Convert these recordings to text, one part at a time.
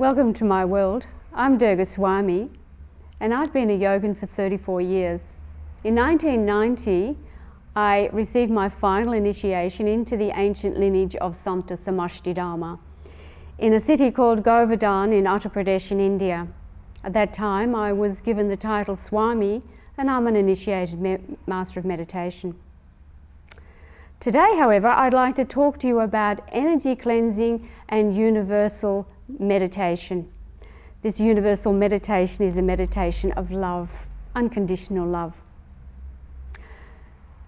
Welcome to my world. I'm Durga Swami, and I've been a yogin for 34 years. In 1990, I received my final initiation into the ancient lineage of Samata Samashti Dharma in a city called Govardhan in Uttar Pradesh in India. At that time, I was given the title Swami, and I'm an initiated master of meditation. Today, however, I'd like to talk to you about energy cleansing and universal meditation. This universal meditation is a meditation of love, unconditional love.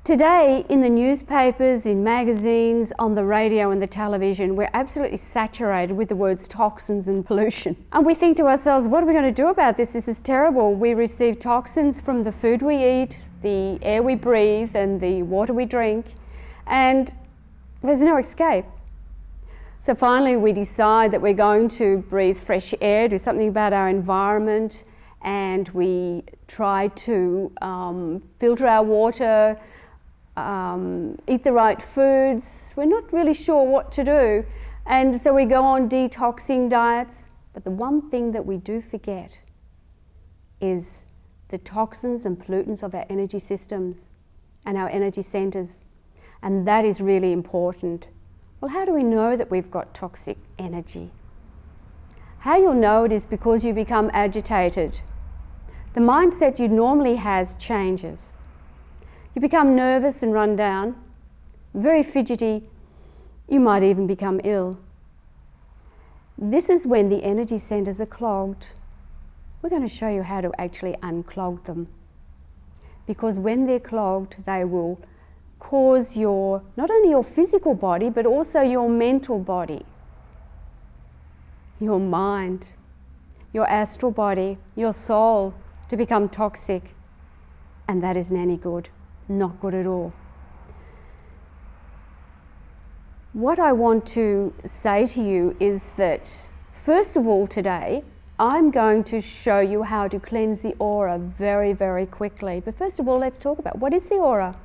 Today, in the newspapers, in magazines, on the radio and the television, we're absolutely saturated with the words toxins and pollution. And we think to ourselves, what are we going to do about this? This is terrible. We receive toxins from the food we eat, the air we breathe, and the water we drink, and there's no escape. So finally we decide that we're going to breathe fresh air, do something about our environment, and we try to filter our water, eat the right foods. We're not really sure what to do, and so we go on detoxing diets. But the one thing that we do forget is the toxins and pollutants of our energy systems and our energy centers, and that is really important. Well, how do we know that we've got toxic energy? How you'll know it is because you become agitated. The mindset you normally has changes. You become nervous and run down, very fidgety. You might even become ill. This is when the energy centers are clogged. We're going to show you how to actually unclog them. Because when they're clogged, they will cause not only your physical body, but also your mental body, your mind, your astral body, your soul to become toxic. And that isn't any good, not good at all. What I want to say to you is that, first of all today, I'm going to show you how to cleanse the aura very, very quickly. But first of all, let's talk about what is the aura.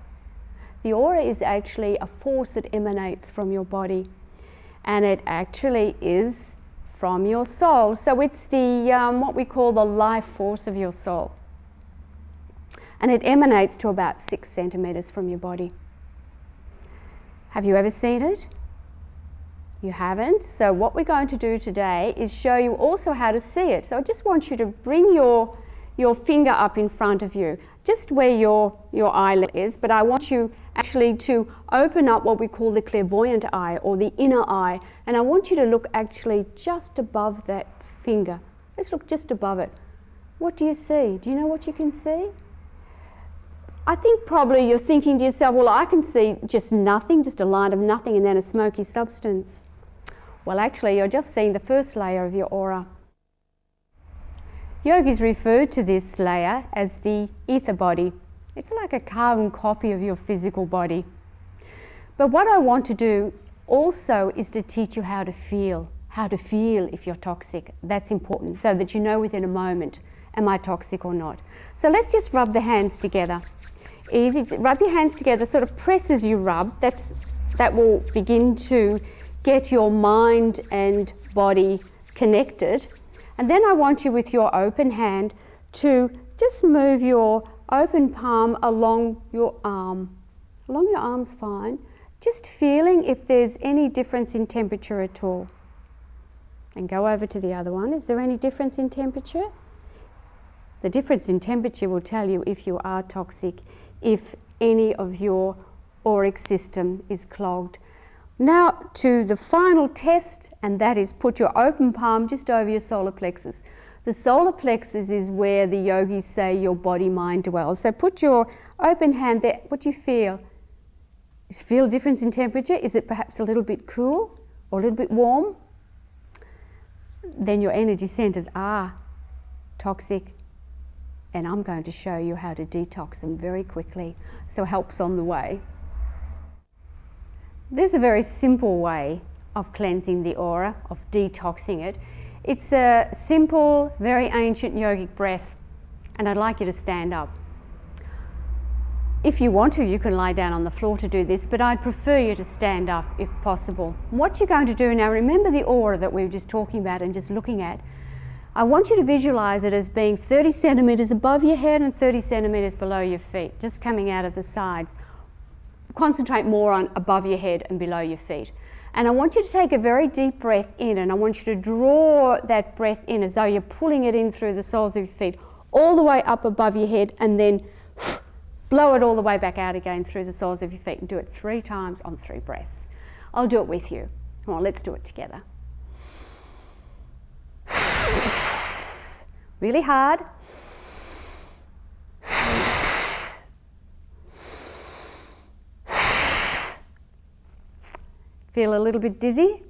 The aura is actually a force that emanates from your body, and it actually is from your soul. So it's the what we call the life force of your soul, and it emanates to about 6 centimeters from your body. Have you ever seen it? You haven't? So what we're going to do today is show you also how to see it. So I just want you to bring your finger up in front of you, just where your eyelid is, but I want you actually to open up what we call the clairvoyant eye, or the inner eye, and I want you to look actually just above that finger. Let's look just above it. What do you see? Do you know what you can see? I think probably you're thinking to yourself, well, I can see just nothing, just a line of nothing and then a smoky substance. Well, actually, you're just seeing the first layer of your aura. Yogis refer to this layer as the ether body. It's like a carbon copy of your physical body. But what I want to do also is to teach you how to feel if you're toxic. That's important, so that you know within a moment, am I toxic or not? So let's just rub the hands together. Easy, rub your hands together, sort of press as you rub. That will begin to get your mind and body connected. And then I want you, with your open hand, to just move your open palm along your arm. Along your arm's fine. Just feeling if there's any difference in temperature at all. And go over to the other one. Is there any difference in temperature? The difference in temperature will tell you if you are toxic, if any of your auric system is clogged. Now to the final test, and that is put your open palm just over your solar plexus. The solar plexus is where the yogis say your body-mind dwells. So put your open hand there. What do you feel? Do you feel a difference in temperature? Is it perhaps a little bit cool or a little bit warm? Then your energy centers are toxic, and I'm going to show you how to detox them very quickly. So help's on the way. There's a very simple way of cleansing the aura, of detoxing it. It's a simple, very ancient yogic breath, and I'd like you to stand up. If you want to, you can lie down on the floor to do this, but I'd prefer you to stand up if possible. What you're going to do now, remember the aura that we were just talking about and just looking at. I want you to visualize it as being 30 centimeters above your head and 30 centimeters below your feet, just coming out of the sides. Concentrate more on above your head and below your feet. And I want you to take a very deep breath in, and I want you to draw that breath in as though you're pulling it in through the soles of your feet, all the way up above your head, and then blow it all the way back out again through the soles of your feet, and do it 3 times on 3 breaths. I'll do it with you. Come on, let's do it together. Really hard. Feel a little bit dizzy?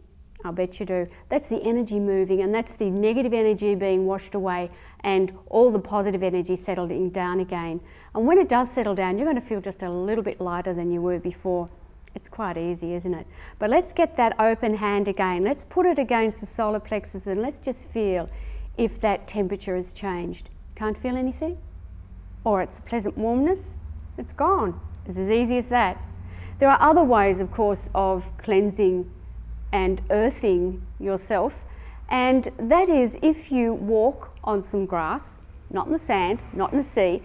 I'll bet you do. That's the energy moving, and that's the negative energy being washed away and all the positive energy settling down again. And when it does settle down, you're going to feel just a little bit lighter than you were before. It's quite easy, isn't it? But let's get that open hand again. Let's put it against the solar plexus and let's just feel if that temperature has changed. Can't feel anything? Or it's a pleasant warmness? It's gone. It's as easy as that. There are other ways, of course, of cleansing and earthing yourself, and that is if you walk on some grass, not in the sand, not in the sea,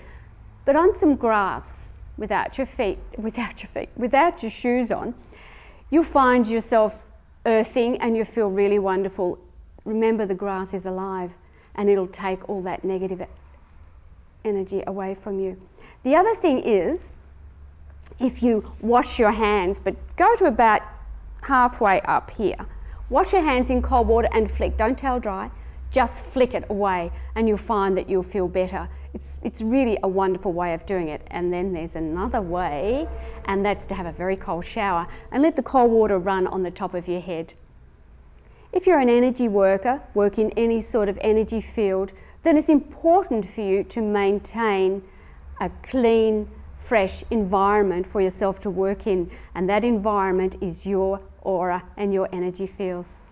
but on some grass without your shoes on, you'll find yourself earthing and you feel really wonderful. Remember, the grass is alive and it'll take all that negative energy away from you. The other thing is, if you wash your hands, but go to about halfway up here, wash your hands in cold water and flick, don't towel dry, just flick it away and you'll find that you'll feel better. It's really a wonderful way of doing it. And then there's another way, and that's to have a very cold shower and let the cold water run on the top of your head. If you're an energy worker, work in any sort of energy field, then it's important for you to maintain a clean, fresh environment for yourself to work in, and that environment is your aura and your energy fields.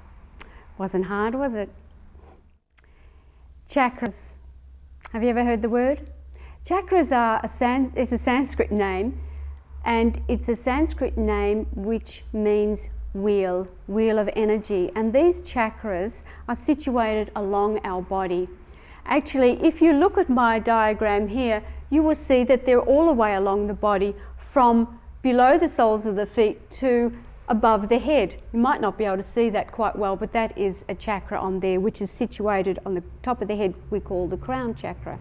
Wasn't hard, was it? Chakras. Have you ever heard the word? Chakras are is a Sanskrit name, and it's a Sanskrit name which means wheel of energy, and these chakras are situated along our body. Actually, if you look at my diagram here, you will see that they're all the way along the body from below the soles of the feet to above the head. You might not be able to see that quite well, but that is a chakra on there, which is situated on the top of the head, we call the crown chakra.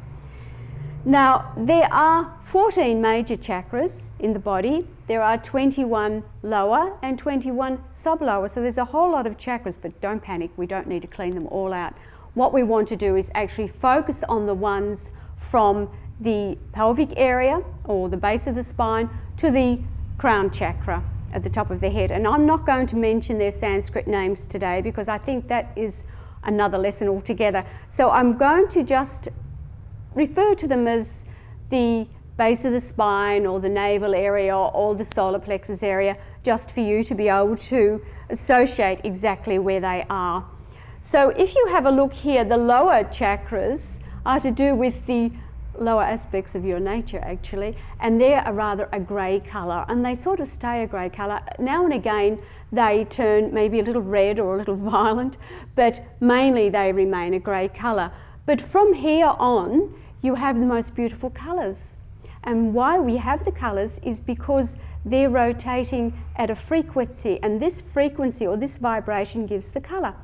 Now, there are 14 major chakras in the body. There are 21 lower and 21 sub-lower, so there's a whole lot of chakras, but don't panic, we don't need to clean them all out. What we want to do is actually focus on the ones from the pelvic area or the base of the spine to the crown chakra at the top of the head. And I'm not going to mention their Sanskrit names today because I think that is another lesson altogether. So I'm going to just refer to them as the base of the spine or the navel area or the solar plexus area, just for you to be able to associate exactly where they are. So if you have a look here, the lower chakras are to do with the lower aspects of your nature actually, and they're rather a grey colour, and they sort of stay a grey colour. Now and again they turn maybe a little red or a little violent, but mainly they remain a grey colour. But from here on you have the most beautiful colours, and why we have the colours is because they're rotating at a frequency, and this frequency or this vibration gives the colour.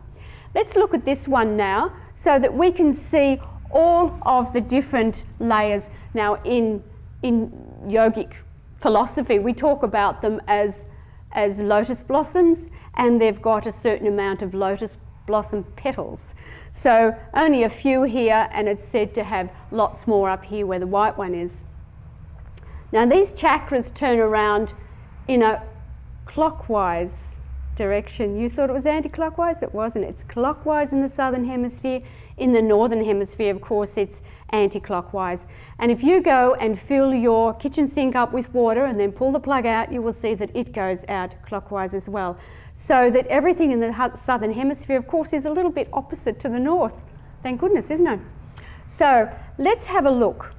Let's look at this one now so that we can see all of the different layers. Now in yogic philosophy we talk about them as lotus blossoms, and they've got a certain amount of lotus blossom petals. So only a few here, and it's said to have lots more up here where the white one is. Now these chakras turn around in a clockwise direction. You thought it was anti-clockwise? It wasn't. It's clockwise in the southern hemisphere. In the northern hemisphere, of course, it's anti-clockwise. And if you go and fill your kitchen sink up with water and then pull the plug out, you will see that it goes out clockwise as well. So that everything in the southern hemisphere, of course, is a little bit opposite to the north. Thank goodness, isn't it? So let's have a look.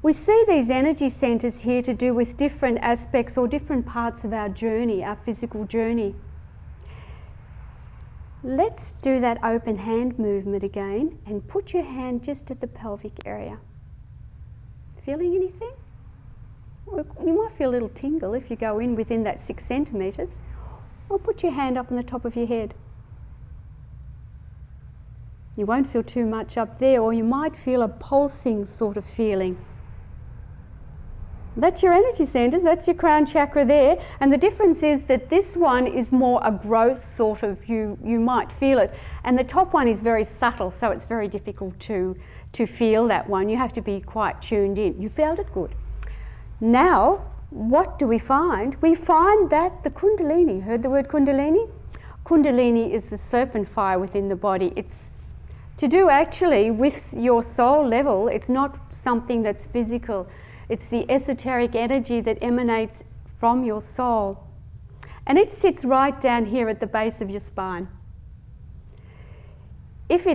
We see these energy centres here to do with different aspects or different parts of our journey, our physical journey. Let's do that open hand movement again and put your hand just at the pelvic area. Feeling anything? You might feel a little tingle if you go in within that 6 centimetres. Or put your hand up on the top of your head. You won't feel too much up there, or you might feel a pulsing sort of feeling. That's your energy centres, that's your crown chakra there, and the difference is that this one is more a growth sort of, you might feel it, and the top one is very subtle, so it's very difficult to feel that one. You have to be quite tuned in. You felt it good. Now, what do we find? We find that the Kundalini, heard the word Kundalini? Kundalini is the serpent fire within the body. It's to do actually with your soul level. It's not something that's physical. It's the esoteric energy that emanates from your soul. And it sits right down here at the base of your spine. If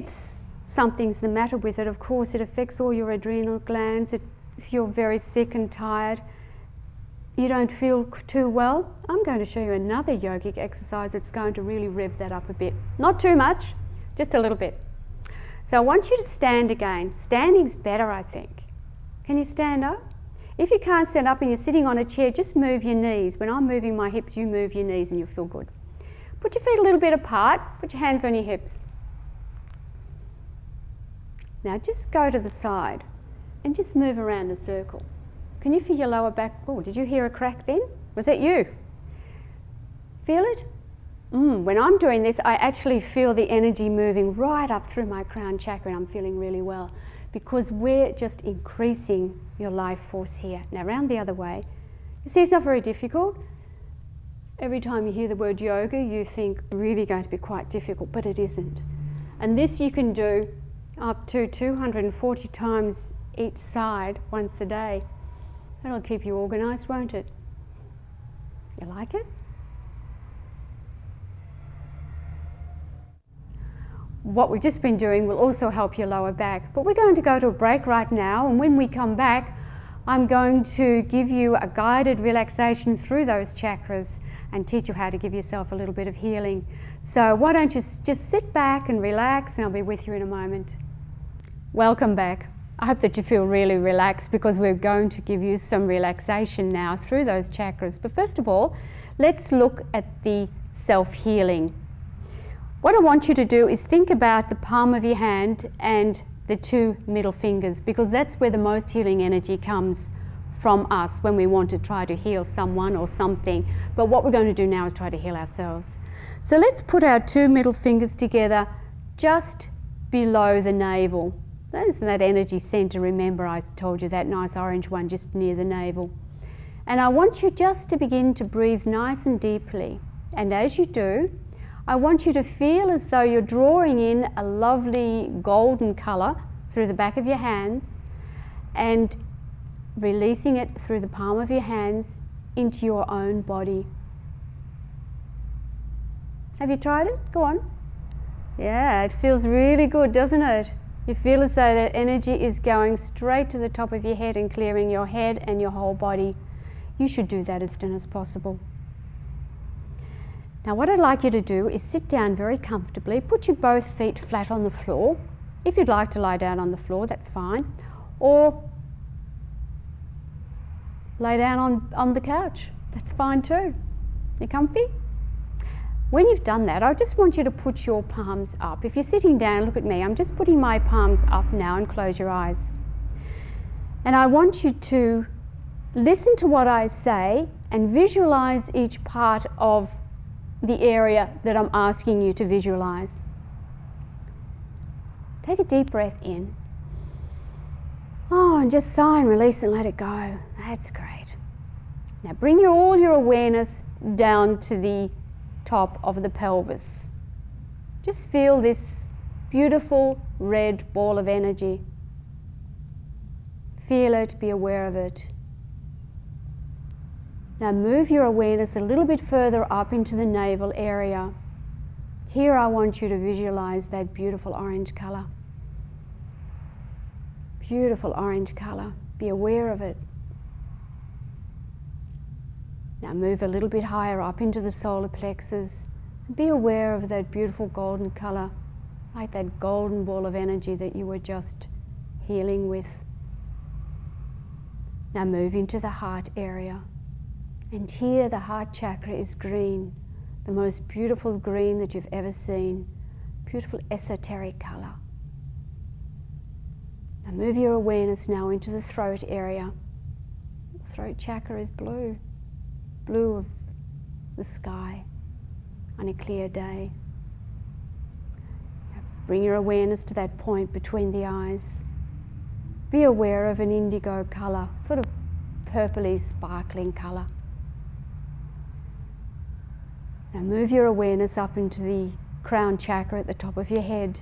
something's the matter with it, of course, it affects all your adrenal glands. If you're very sick and tired, you don't feel too well, I'm going to show you another yogic exercise that's going to really rev that up a bit. Not too much, just a little bit. So I want you to stand again. Standing's better, I think. Can you stand up? If you can't stand up and you're sitting on a chair, just move your knees. When I'm moving my hips, you move your knees and you'll feel good. Put your feet a little bit apart, put your hands on your hips. Now just go to the side and just move around the circle. Can you feel your lower back? Oh, did you hear a crack then? Was that you? Feel it? When I'm doing this, I actually feel the energy moving right up through my crown chakra, and I'm feeling really well because we're just increasing your life force here. Now round the other way. You see, it's not very difficult. Every time you hear the word yoga, you think it's really going to be quite difficult, but it isn't. And this you can do up to 240 times each side once a day. That'll keep you organised, won't it? You like it? What we've just been doing will also help your lower back. But we're going to go to a break right now, and when we come back, I'm going to give you a guided relaxation through those chakras and teach you how to give yourself a little bit of healing. So why don't you just sit back and relax, and I'll be with you in a moment. Welcome back. I hope that you feel really relaxed because we're going to give you some relaxation now through those chakras. But first of all, let's look at the self-healing. What I want you to do is think about the palm of your hand and the 2 middle fingers, because that's where the most healing energy comes from us when we want to try to heal someone or something. But what we're going to do now is try to heal ourselves. So let's put our 2 middle fingers together just below the navel. That's that energy centre. Remember, I told you that nice orange one just near the navel. And I want you just to begin to breathe nice and deeply. And as you do, I want you to feel as though you're drawing in a lovely golden colour through the back of your hands and releasing it through the palm of your hands into your own body. Have you tried it? Go on. Yeah, it feels really good, doesn't it? You feel as though that energy is going straight to the top of your head and clearing your head and your whole body. You should do that as often as possible. Now what I'd like you to do is sit down very comfortably, put your both feet flat on the floor. If you'd like to lie down on the floor, that's fine. Or lay down on the couch, that's fine too. You comfy? When you've done that, I just want you to put your palms up. If you're sitting down, look at me, I'm just putting my palms up now, and close your eyes. And I want you to listen to what I say and visualize each part of the area that I'm asking you to visualize. Take a deep breath in. Oh, and just sigh and release and let it go. That's great. Now bring all your awareness down to the top of the pelvis. Just feel this beautiful red ball of energy. Feel it, be aware of it. Now move your awareness a little bit further up into the navel area. Here I want you to visualize that beautiful orange colour. Beautiful orange colour. Be aware of it. Now move a little bit higher up into the solar plexus and be aware of that beautiful golden colour, like that golden ball of energy that you were just healing with. Now move into the heart area. And here the heart chakra is green, the most beautiful green that you've ever seen. Beautiful esoteric colour. Now move your awareness now into the throat area. The throat chakra is blue. Blue of the sky on a clear day. Now bring your awareness to that point between the eyes. Be aware of an indigo colour, sort of purpley sparkling colour. Now move your awareness up into the crown chakra at the top of your head.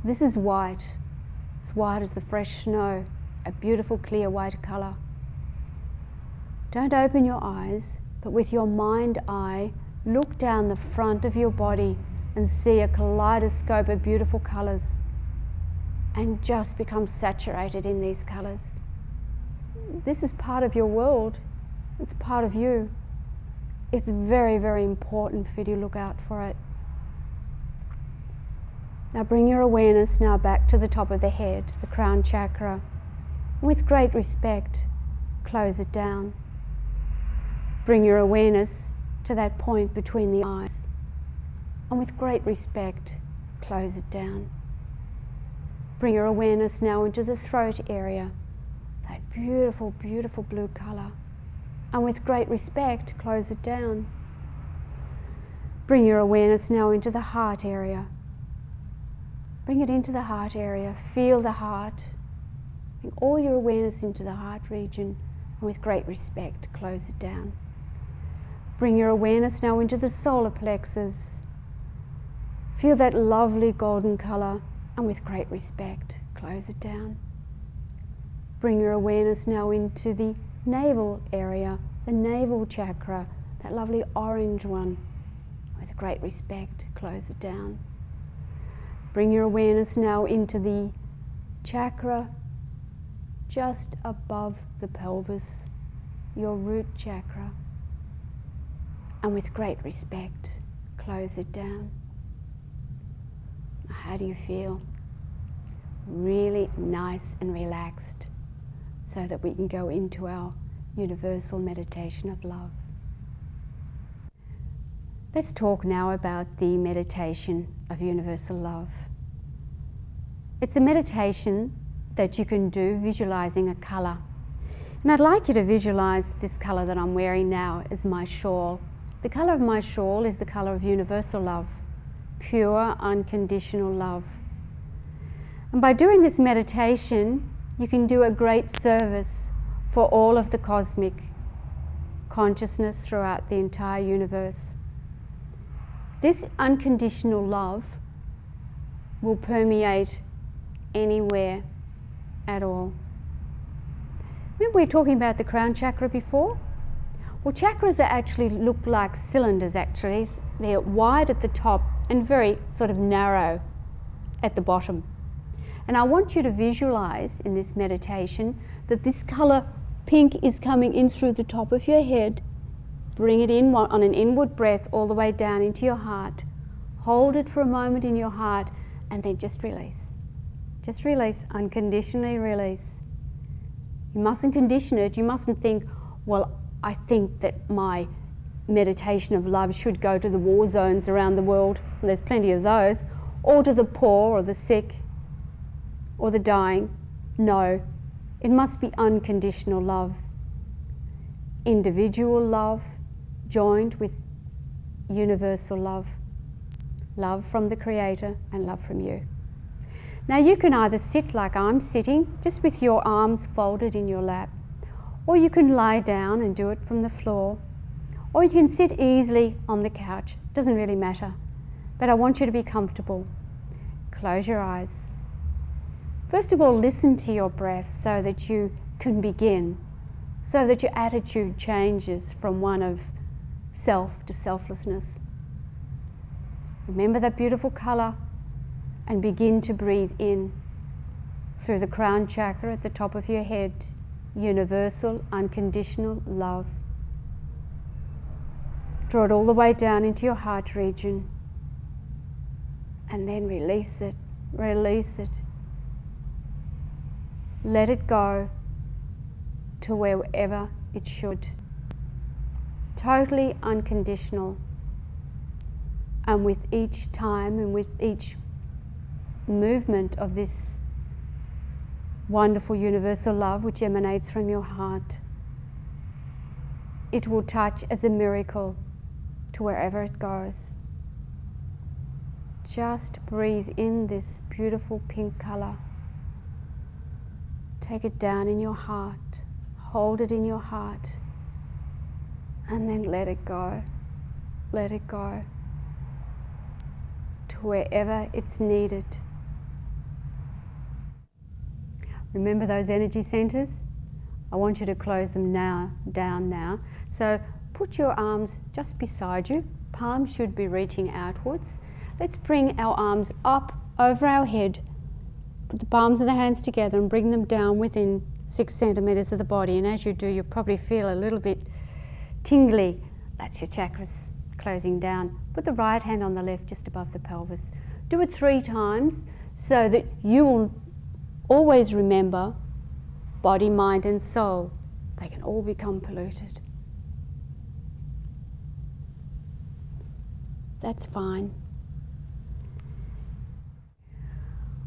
This is white. It's white as the fresh snow, a beautiful clear white colour. Don't open your eyes, but with your mind eye, look down the front of your body and see a kaleidoscope of beautiful colours, and just become saturated in these colours. This is part of your world. It's part of you. It's very, very important for you to look out for it. Now bring your awareness now back to the top of the head, the crown chakra. With great respect, close it down. Bring your awareness to that point between the eyes. And with great respect, close it down. Bring your awareness now into the throat area, that beautiful, beautiful blue colour. And with great respect, close it down. Bring your awareness now into the heart area. Bring it into the heart area. Feel the heart. Bring all your awareness into the heart region, and with great respect, close it down. Bring your awareness now into the solar plexus. Feel that lovely golden colour, and with great respect, close it down. Bring your awareness now into the navel area, the navel chakra, that lovely orange one. With great respect, close it down. Bring your awareness now into the chakra just above the pelvis, your root chakra. And with great respect, close it down. How do you feel? Really nice and relaxed, so that we can go into our universal meditation of love. Let's talk now about the meditation of universal love. It's a meditation that you can do visualizing a colour. And I'd like you to visualize this colour that I'm wearing now as my shawl. The colour of my shawl is the colour of universal love, pure, unconditional love. And by doing this meditation, you can do a great service for all of the cosmic consciousness throughout the entire universe. This unconditional love will permeate anywhere at all. Remember we were talking about the crown chakra before? Well, chakras actually look like cylinders actually. They're wide at the top and very sort of narrow at the bottom. And I want you to visualize in this meditation that this colour pink is coming in through the top of your head. Bring it in on an inward breath all the way down into your heart. Hold it for a moment in your heart and then just release. Just release, unconditionally release. You mustn't condition it. You mustn't think, well, I think that my meditation of love should go to the war zones around the world. Well, there's plenty of those. Or to the poor or the sick or the dying. No, it must be unconditional love. Individual love joined with universal love. Love from the Creator and love from you. Now you can either sit like I'm sitting, just with your arms folded in your lap, or you can lie down and do it from the floor, or you can sit easily on the couch. It doesn't really matter, but I want you to be comfortable. Close your eyes. First of all, listen to your breath so that you can begin, so that your attitude changes from one of self to selflessness. Remember that beautiful colour and begin to breathe in through the crown chakra at the top of your head universal, unconditional love. Draw it all the way down into your heart region and then release it, release it. Let it go to wherever it should. Totally unconditional. And with each time and with each movement of this wonderful universal love which emanates from your heart, it will touch as a miracle to wherever it goes. Just breathe in this beautiful pink colour. Take it down in your heart, hold it in your heart, and then let it go. Let it go to wherever it's needed. Remember those energy centres? I want you to close them down now. So put your arms just beside you. Palms should be reaching outwards. Let's bring our arms up over our head. Put the palms of the hands together and bring them down within 6 centimetres of the body. And as you do, you'll probably feel a little bit tingly. That's your chakras closing down. Put the right hand on the left just above the pelvis. Do it 3 times so that you will always remember body, mind and soul. They can all become polluted. That's fine.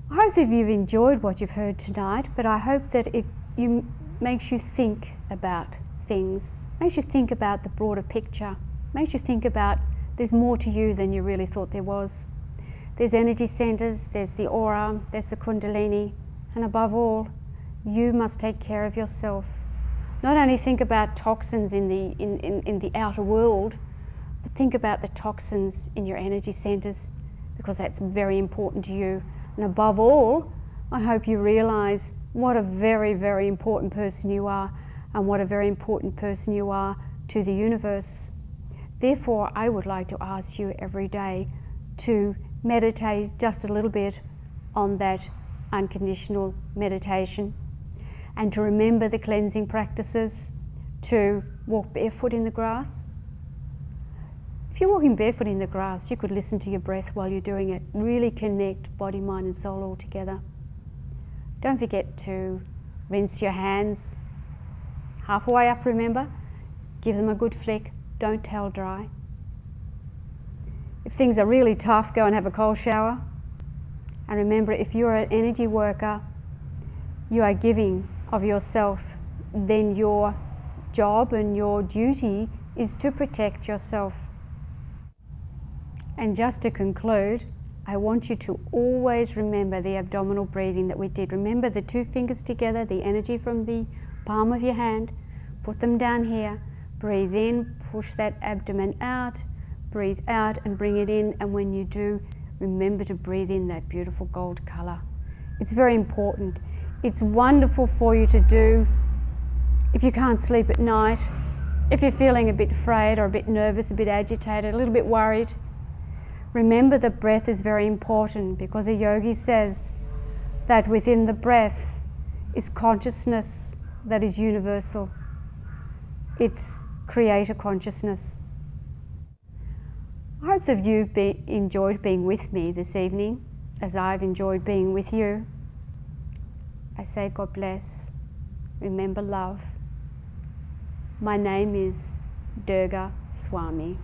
I hope that you've enjoyed what you've heard tonight, but I hope that it makes you think about things, makes you think about the broader picture, makes you think about there's more to you than you really thought there was. There's energy centres, there's the aura, there's the kundalini, and above all, you must take care of yourself. Not only think about toxins in the outer world, but think about the toxins in your energy centres, because that's very important to you. And above all, I hope you realise what a very, very important person you are, and what a very important person you are to the universe. Therefore, I would like to ask you every day to meditate just a little bit on that unconditional meditation, and to remember the cleansing practices, to walk barefoot in the grass. If you're walking barefoot in the grass, you could listen to your breath while you're doing it. Really connect body, mind and soul all together. Don't forget to rinse your hands halfway up, remember. Give them a good flick. Don't towel dry. If things are really tough, go and have a cold shower. And remember, if you're an energy worker, you are giving of yourself, then your job and your duty is to protect yourself. And just to conclude, I want you to always remember the abdominal breathing that we did. Remember the 2 fingers together, the energy from the palm of your hand. Put them down here. Breathe in, push that abdomen out. Breathe out and bring it in. And when you do, remember to breathe in that beautiful gold colour. It's very important. It's wonderful for you to do if you can't sleep at night, if you're feeling a bit afraid or a bit nervous, a bit agitated, a little bit worried. Remember the breath is very important, because a yogi says that within the breath is consciousness that is universal. It's creator consciousness. I hope that you've enjoyed being with me this evening, as I've enjoyed being with you. I say God bless. Remember love. My name is Durga Swami.